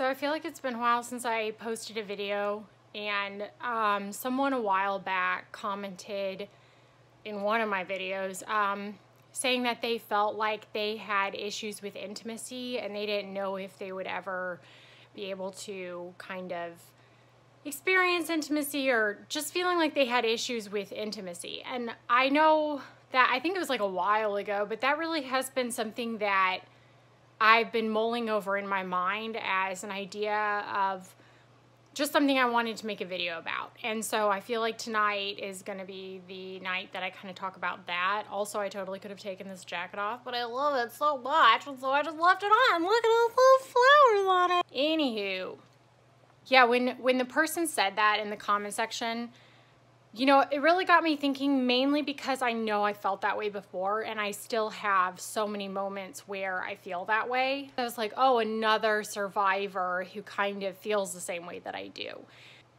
So I feel like it's been a while since I posted a video, and someone a while back commented in one of my videos saying that they felt like they had issues with intimacy and they didn't know if they would ever be able to kind of experience intimacy, or just feeling like they had issues with intimacy. And I know that, I think it was like a while ago, but that really has been something that I've been mulling over in my mind as an idea of just something I wanted to make a video about. And so I feel like tonight is going to be the night that I kind of talk about that. Also, I totally could have taken this jacket off, but I love it so much, and so I just left it on. Look at all those flowers on it. Anywho, yeah, when the person said that in the comment section, you know, it really got me thinking, mainly because I know I felt that way before, and I still have so many moments where I feel that way. I was like, oh, another survivor who kind of feels the same way that I do.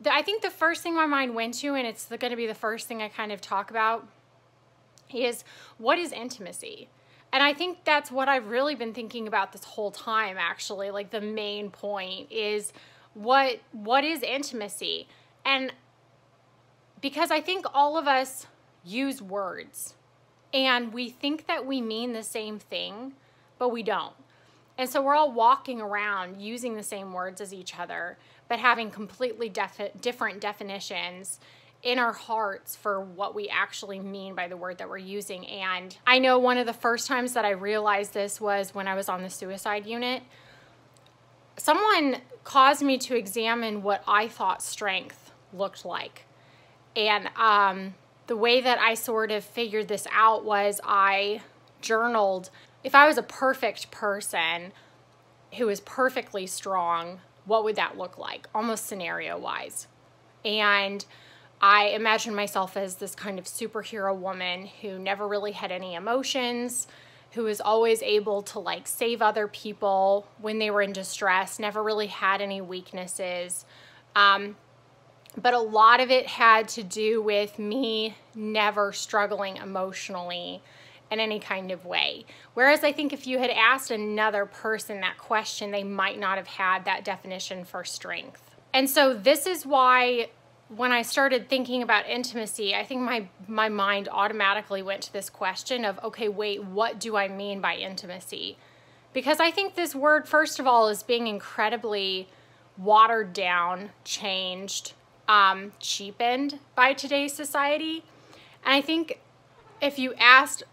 I think the first thing my mind went to, and it's going to be the first thing I kind of talk about, is what is intimacy? And I think that's what I've really been thinking about this whole time, actually. Like, the main point is what is intimacy? And because I think all of us use words, and we think that we mean the same thing, but we don't. And so we're all walking around using the same words as each other, but having completely different definitions in our hearts for what we actually mean by the word that we're using. And I know one of the first times that I realized this was when I was on the suicide unit. Someone caused me to examine what I thought strength looked like. And the way that I sort of figured this out was I journaled, if I was a perfect person who was perfectly strong, what would that look like, almost scenario-wise? And I imagined myself as this kind of superhero woman who never really had any emotions, who was always able to like save other people when they were in distress, never really had any weaknesses. But a lot of it had to do with me never struggling emotionally in any kind of way. Whereas I think if you had asked another person that question, they might not have had that definition for strength. And so this is why when I started thinking about intimacy, I think my mind automatically went to this question of, okay, wait, what do I mean by intimacy? Because I think this word, first of all, is being incredibly watered down, changed, cheapened by today's society. And I think if you asked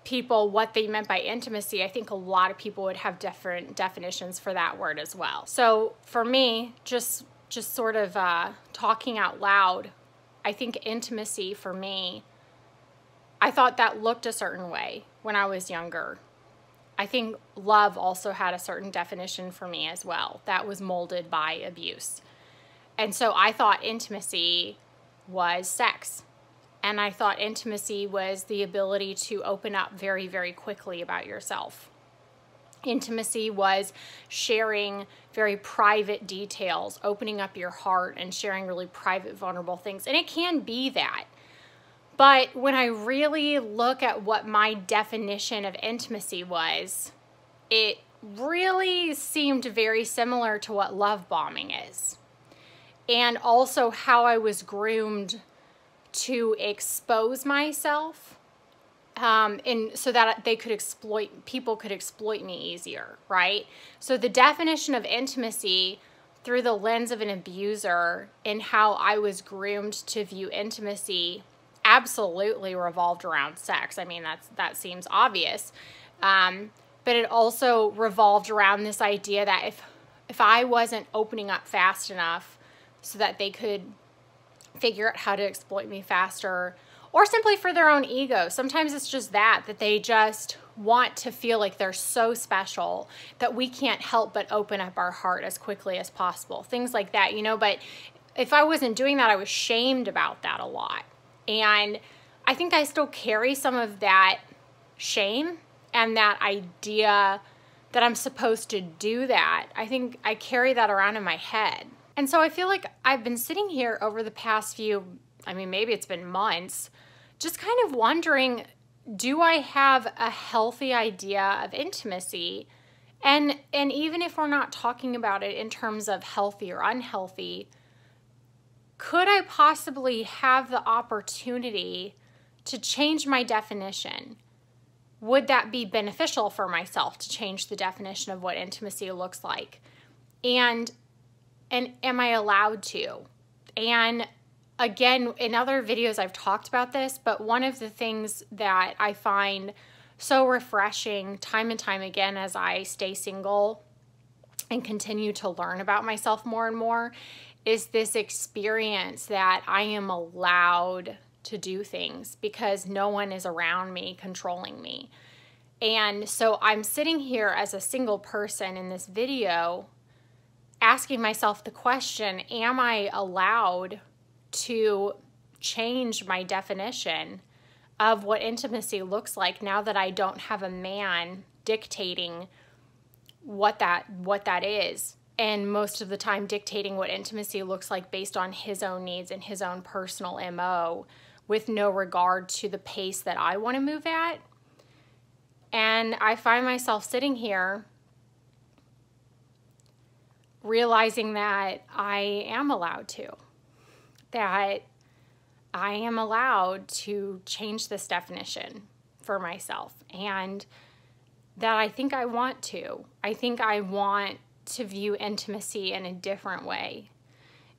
people what they meant by intimacy, I think a lot of people would have different definitions for that word as well. So for me, just sort of talking out loud, I think intimacy for me, I thought that looked a certain way when I was younger. I think love also had a certain definition for me as well. That was molded by abuse. And so I thought intimacy was sex. And I thought intimacy was the ability to open up very, very quickly about yourself. Intimacy was sharing very private details, opening up your heart and sharing really private, vulnerable things. And it can be that. But when I really look at what my definition of intimacy was, it really seemed very similar to what love bombing is. And also how I was groomed to expose myself, and so that people could exploit me easier, right? So the definition of intimacy through the lens of an abuser and how I was groomed to view intimacy absolutely revolved around sex. I mean, that seems obvious. But it also revolved around this idea that if I wasn't opening up fast enough so that they could figure out how to exploit me faster, or simply for their own ego. Sometimes it's just that they just want to feel like they're so special that we can't help but open up our heart as quickly as possible. Things like that, you know, but if I wasn't doing that, I was shamed about that a lot. And I think I still carry some of that shame and that idea that I'm supposed to do that. I think I carry that around in my head. And so I feel like I've been sitting here over the past few, I mean, maybe it's been months, just kind of wondering, do I have a healthy idea of intimacy? And even if we're not talking about it in terms of healthy or unhealthy, could I possibly have the opportunity to change my definition? Would that be beneficial for myself to change the definition of what intimacy looks like? And am I allowed to? And again, in other videos I've talked about this, but one of the things that I find so refreshing time and time again as I stay single and continue to learn about myself more and more is this experience that I am allowed to do things because no one is around me controlling me. And so I'm sitting here as a single person in this video asking myself the question, am I allowed to change my definition of what intimacy looks like now that I don't have a man dictating what that is, and most of the time dictating what intimacy looks like based on his own needs and his own personal MO with no regard to the pace that I want to move at. And I find myself sitting here realizing that I am allowed to, that I am allowed to change this definition for myself, and that I think I want to. I think I want to view intimacy in a different way.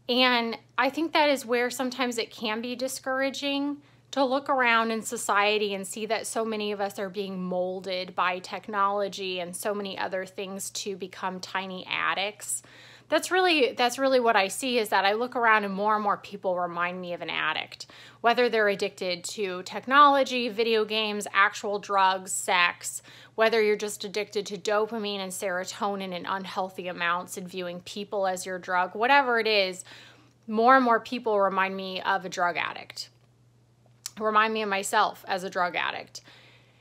And I think that is where sometimes it can be discouraging to look around in society and see that so many of us are being molded by technology and so many other things to become tiny addicts. That's really what I see, is that I look around and more people remind me of an addict, whether they're addicted to technology, video games, actual drugs, sex, whether you're just addicted to dopamine and serotonin in unhealthy amounts and viewing people as your drug, whatever it is, more and more people remind me of a drug addict, remind me of myself as a drug addict.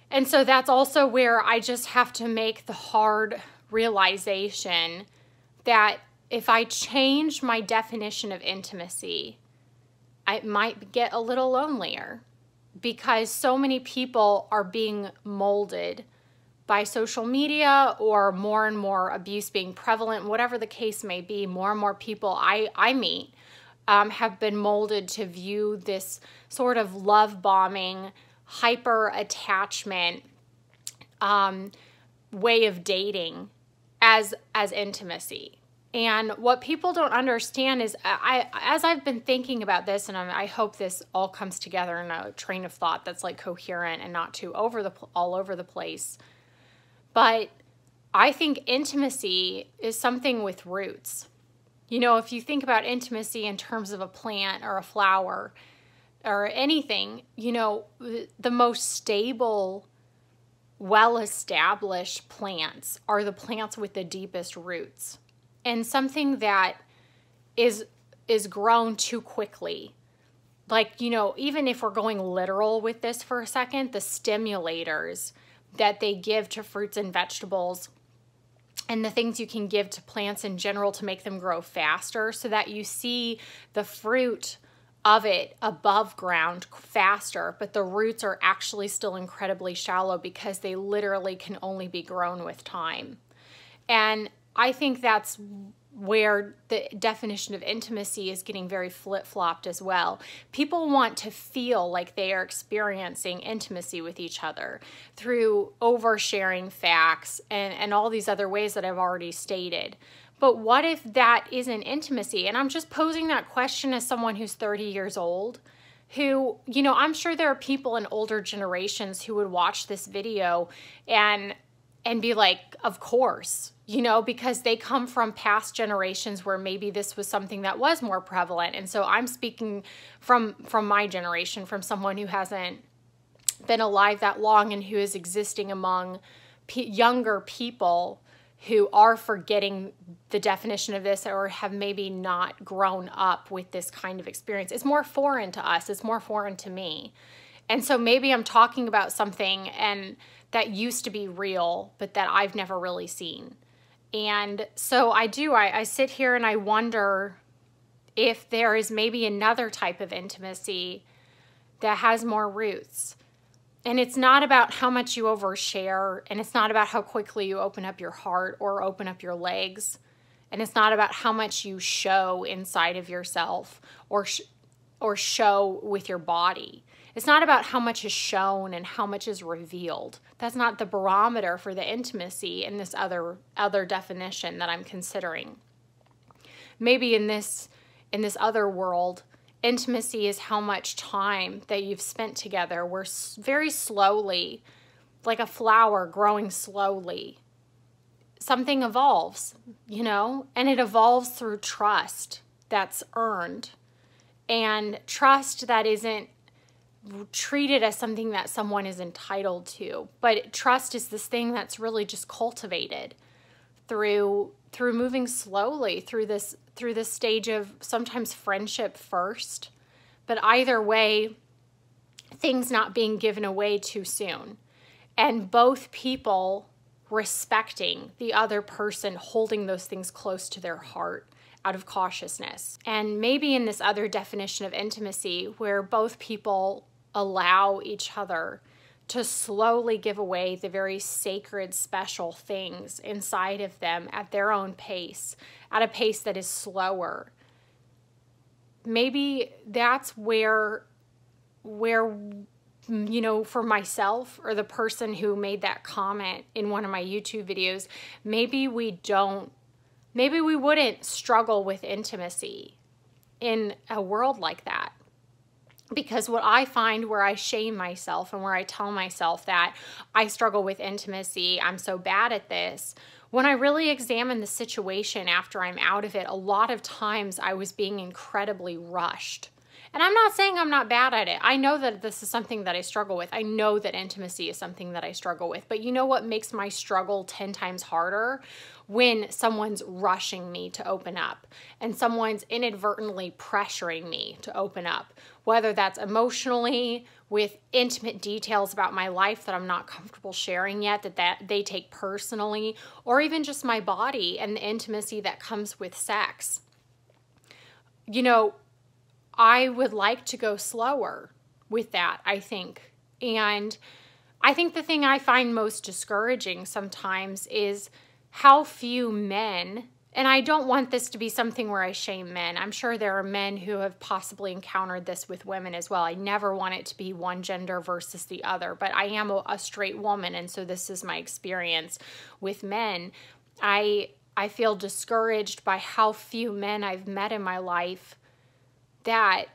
And so that's also where I just have to make the hard realization that if I change my definition of intimacy, I might get a little lonelier, because so many people are being molded by social media, or more and more abuse being prevalent, whatever the case may be. More and more people I meet have been molded to view this sort of love bombing, hyper attachment way of dating as intimacy. And what people don't understand is, as I've been thinking about this, and I hope this all comes together in a train of thought that's like coherent and not too all over the place, but I think intimacy is something with roots. You know, if you think about intimacy in terms of a plant or a flower or anything, you know, the most stable, well-established plants are the plants with the deepest roots. And something that is grown too quickly, like, you know, even if we're going literal with this for a second, the stimulators that they give to fruits and vegetables and the things you can give to plants in general to make them grow faster so that you see the fruit of it above ground faster, but the roots are actually still incredibly shallow because they literally can only be grown with time. And I think that's where the definition of intimacy is getting very flip-flopped as well. People want to feel like they are experiencing intimacy with each other through oversharing facts and all these other ways that I've already stated. But what if that isn't intimacy? And I'm just posing that question as someone who's 30 years old, who, you know, I'm sure there are people in older generations who would watch this video and be like, of course, you know, because they come from past generations where maybe this was something that was more prevalent. And so I'm speaking from my generation, from someone who hasn't been alive that long and who is existing among younger people who are forgetting the definition of this or have maybe not grown up with this kind of experience. It's more foreign to us. It's more foreign to me. And so maybe I'm talking about something and that used to be real, but that I've never really seen. And so I sit here and I wonder if there is maybe another type of intimacy that has more roots. And it's not about how much you overshare, and it's not about how quickly you open up your heart or open up your legs. And it's not about how much you show inside of yourself or show with your body. It's not about how much is shown and how much is revealed. That's not the barometer for the intimacy in this other definition that I'm considering. Maybe in this other world, intimacy is how much time that you've spent together, where very slowly, like a flower growing slowly, something evolves, you know, and it evolves through trust that's earned, and trust that isn't treated as something that someone is entitled to, but trust is this thing that's really just cultivated through moving slowly through this stage of sometimes friendship first, but either way, things not being given away too soon, and both people respecting the other person, holding those things close to their heart out of cautiousness. And maybe in this other definition of intimacy, where both people allow each other to slowly give away the very sacred, special things inside of them at their own pace, at a pace that is slower. Maybe that's where you know, for myself or the person who made that comment in one of my YouTube videos, maybe we wouldn't struggle with intimacy in a world like that. Because what I find where I shame myself and where I tell myself that I struggle with intimacy, I'm so bad at this, when I really examine the situation after I'm out of it, a lot of times I was being incredibly rushed. And I'm not saying I'm not bad at it. I know that this is something that I struggle with. I know that intimacy is something that I struggle with. But you know what makes my struggle 10 times harder? When someone's rushing me to open up and someone's inadvertently pressuring me to open up, whether that's emotionally with intimate details about my life that I'm not comfortable sharing yet, that they take personally, or even just my body and the intimacy that comes with sex. You know, I would like to go slower with that, I think. And I think the thing I find most discouraging sometimes is how few men, and I don't want this to be something where I shame men. I'm sure there are men who have possibly encountered this with women as well. I never want it to be one gender versus the other, but I am a straight woman, and so this is my experience with men. I feel discouraged by how few men I've met in my life that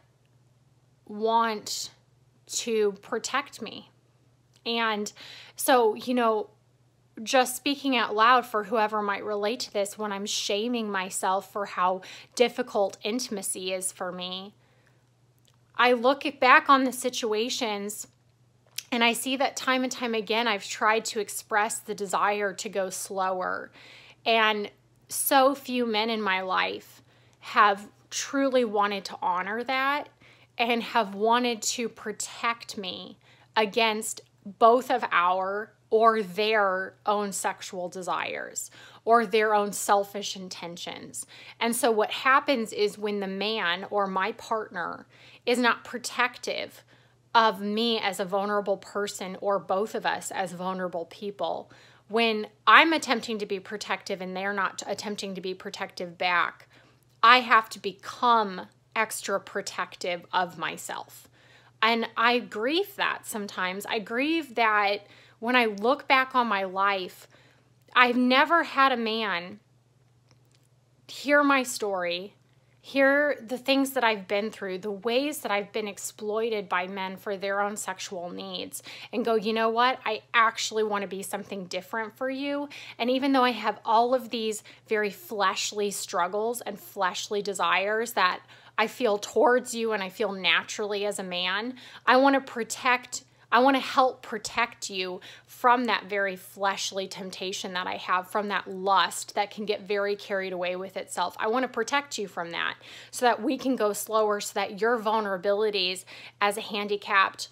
want to protect me. And so, you know, just speaking out loud for whoever might relate to this, when I'm shaming myself for how difficult intimacy is for me, I look back on the situations and I see that time and time again, I've tried to express the desire to go slower. And so few men in my life have truly wanted to honor that and have wanted to protect me against both of our or their own sexual desires or their own selfish intentions. And so what happens is when the man or my partner is not protective of me as a vulnerable person or both of us as vulnerable people, when I'm attempting to be protective and they're not attempting to be protective back, I have to become extra protective of myself. And I grieve that sometimes. I grieve that when I look back on my life, I've never had a man hear my story, hear the things that I've been through, the ways that I've been exploited by men for their own sexual needs, and go, you know what? I actually want to be something different for you. And even though I have all of these very fleshly struggles and fleshly desires that I feel towards you and I feel naturally as a man, I want to help protect you from that very fleshly temptation that I have, from that lust that can get very carried away with itself. I want to protect you from that so that we can go slower, so that your vulnerabilities as a handicapped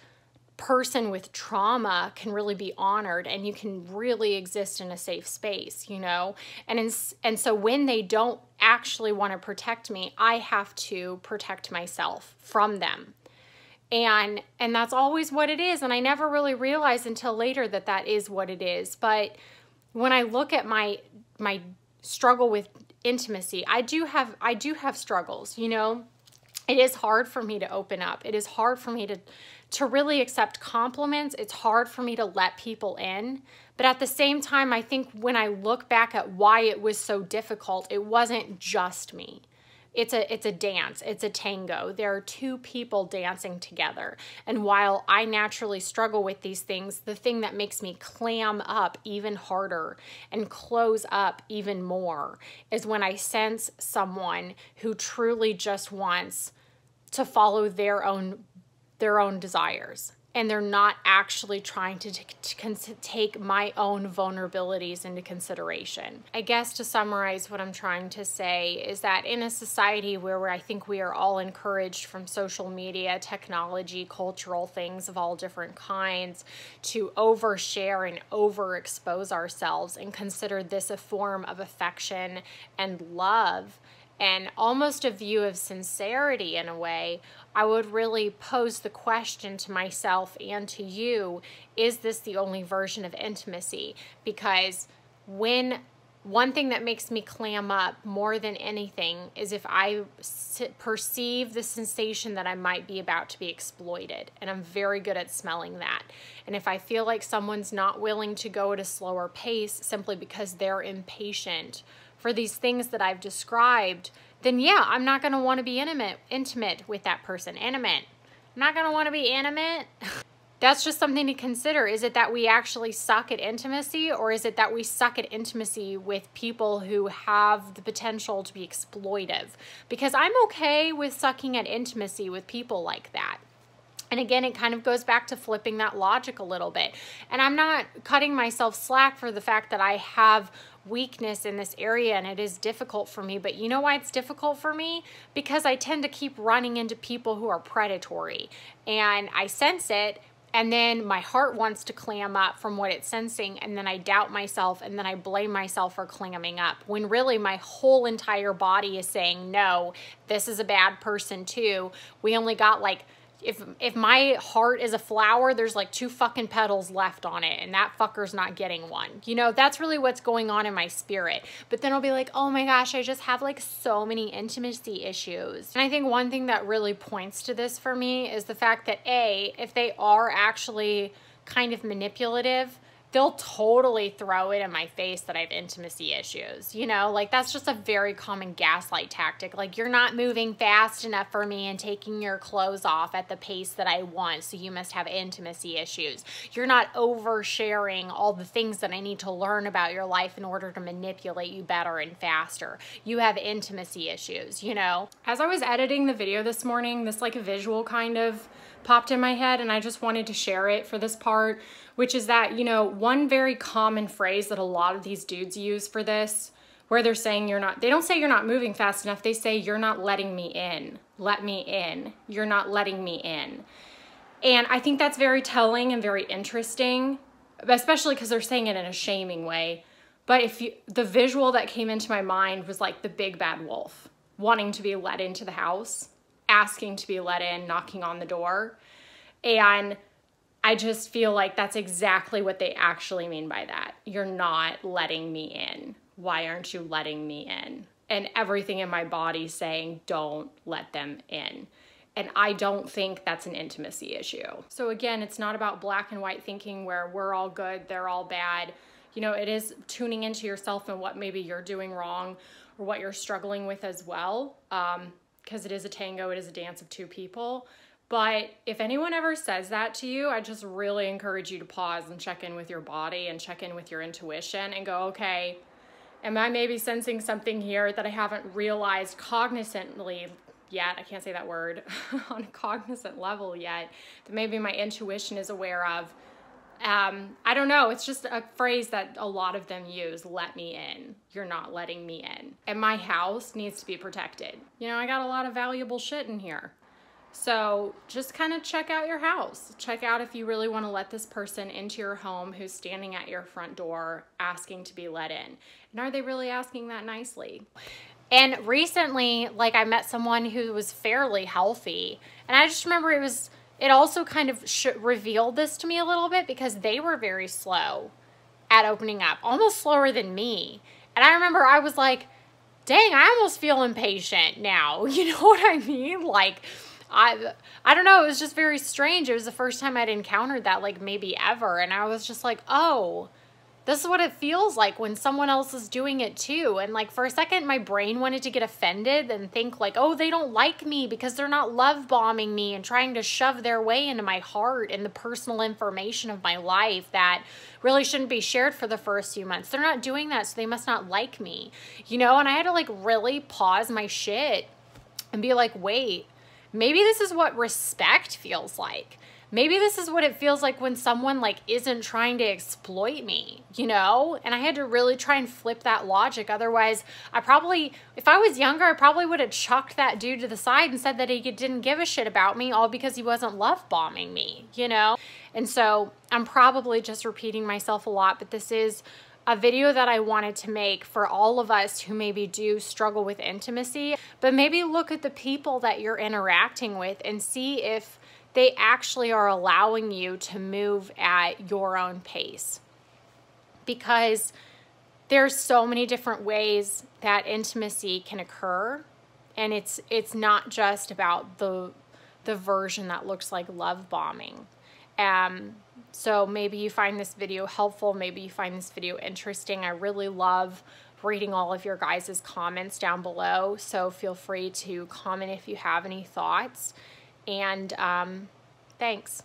person with trauma can really be honored and you can really exist in a safe space, you know? And so when they don't actually want to protect me, I have to protect myself from them. And that's always what it is. And I never really realized until later that that is what it is. But when I look at my struggle with intimacy, I do have struggles, you know. It is hard for me to open up. It is hard for me to really accept compliments. It's hard for me to let people in. But at the same time, I think when I look back at why it was so difficult, it wasn't just me. It's a dance. It's a tango. There are two people dancing together. And while I naturally struggle with these things, the thing that makes me clam up even harder and close up even more is when I sense someone who truly just wants to follow their own desires. And they're not actually trying to take my own vulnerabilities into consideration. I guess to summarize what I'm trying to say is that in a society where I think we are all encouraged from social media, technology, cultural things of all different kinds to overshare and overexpose ourselves and consider this a form of affection and love, and almost a view of sincerity in a way, I would really pose the question to myself and to you, is this the only version of intimacy? Because one thing that makes me clam up more than anything is if I perceive the sensation that I might be about to be exploited. And I'm very good at smelling that. And if I feel like someone's not willing to go at a slower pace simply because they're impatient for these things that I've described, then yeah, I'm not going to want to be intimate with that person. I'm not going to want to be intimate. That's just something to consider. Is it that we actually suck at intimacy, or is it that we suck at intimacy with people who have the potential to be exploitive? Because I'm okay with sucking at intimacy with people like that. And again, it kind of goes back to flipping that logic a little bit. And I'm not cutting myself slack for the fact that I have weakness in this area and it is difficult for me. But you know why it's difficult for me? Because I tend to keep running into people who are predatory. And I sense it, and then my heart wants to clam up from what it's sensing, and then I doubt myself, and then I blame myself for clamming up, when really my whole entire body is saying, no, this is a bad person too. We only got like, if my heart is a flower, there's like 2 fucking petals left on it, and that fucker's not getting one. You know, that's really what's going on in my spirit. But then I'll be like, oh my gosh, I just have like so many intimacy issues. And I think one thing that really points to this for me is the fact that if they are actually kind of manipulative, they'll totally throw it in my face that I have intimacy issues. You know, like that's just a very common gaslight tactic. Like, you're not moving fast enough for me and taking your clothes off at the pace that I want, so you must have intimacy issues. You're not oversharing all the things that I need to learn about your life in order to manipulate you better and faster. You have intimacy issues, you know? As I was editing the video this morning, this like a visual kind of popped in my head, and I just wanted to share it for this part, which is that, you know, one very common phrase that a lot of these dudes use for this, where they're saying they don't say you're not moving fast enough, they say you're not letting me in. Let me in. You're not letting me in. And I think that's very telling and very interesting, especially because they're saying it in a shaming way. But the visual that came into my mind was like the big bad wolf wanting to be let into the house, asking to be let in, knocking on the door. And I just feel like that's exactly what they actually mean by that. You're not letting me in. Why aren't you letting me in? And everything in my body saying, don't let them in. And I don't think that's an intimacy issue. So again, it's not about black and white thinking where we're all good, they're all bad. You know, it is tuning into yourself and what maybe you're doing wrong or what you're struggling with as well. Because it is a tango, it is a dance of 2 people. But if anyone ever says that to you, I just really encourage you to pause and check in with your body and check in with your intuition and go, okay, am I maybe sensing something here that I haven't realized cognizantly yet? I can't say that word on a cognizant level yet, that maybe my intuition is aware of. I don't know. It's just a phrase that a lot of them use. Let me in. You're not letting me in. And my house needs to be protected. You know, I got a lot of valuable shit in here. So just kind of check out your house. Check out if you really want to let this person into your home who's standing at your front door asking to be let in. And are they really asking that nicely? And recently, like, I met someone who was fairly healthy. And I just remember it was it also kind of revealed this to me a little bit because they were very slow at opening up, almost slower than me. And I remember I was like, dang, I almost feel impatient now. You know what I mean? Like, I don't know. It was just very strange. It was the first time I'd encountered that, like, maybe ever. And I was just like, oh, this is what it feels like when someone else is doing it too. And like for a second, my brain wanted to get offended and think like, oh, they don't like me because they're not love bombing me and trying to shove their way into my heart and the personal information of my life that really shouldn't be shared for the first few months. They're not doing that, so they must not like me, you know? And I had to like really pause my shit and be like, wait, maybe this is what respect feels like. Maybe this is what it feels like when someone like isn't trying to exploit me, you know? And I had to really try and flip that logic. Otherwise, if I was younger, I probably would have chucked that dude to the side and said that he didn't give a shit about me, all because he wasn't love bombing me, you know? And so I'm probably just repeating myself a lot, but this is a video that I wanted to make for all of us who maybe do struggle with intimacy, but maybe look at the people that you're interacting with and see if they actually are allowing you to move at your own pace. Because there's so many different ways that intimacy can occur, and it's not just about the version that looks like love bombing. So maybe you find this video helpful, maybe you find this video interesting. I really love reading all of your guys' comments down below, so feel free to comment if you have any thoughts. And thanks.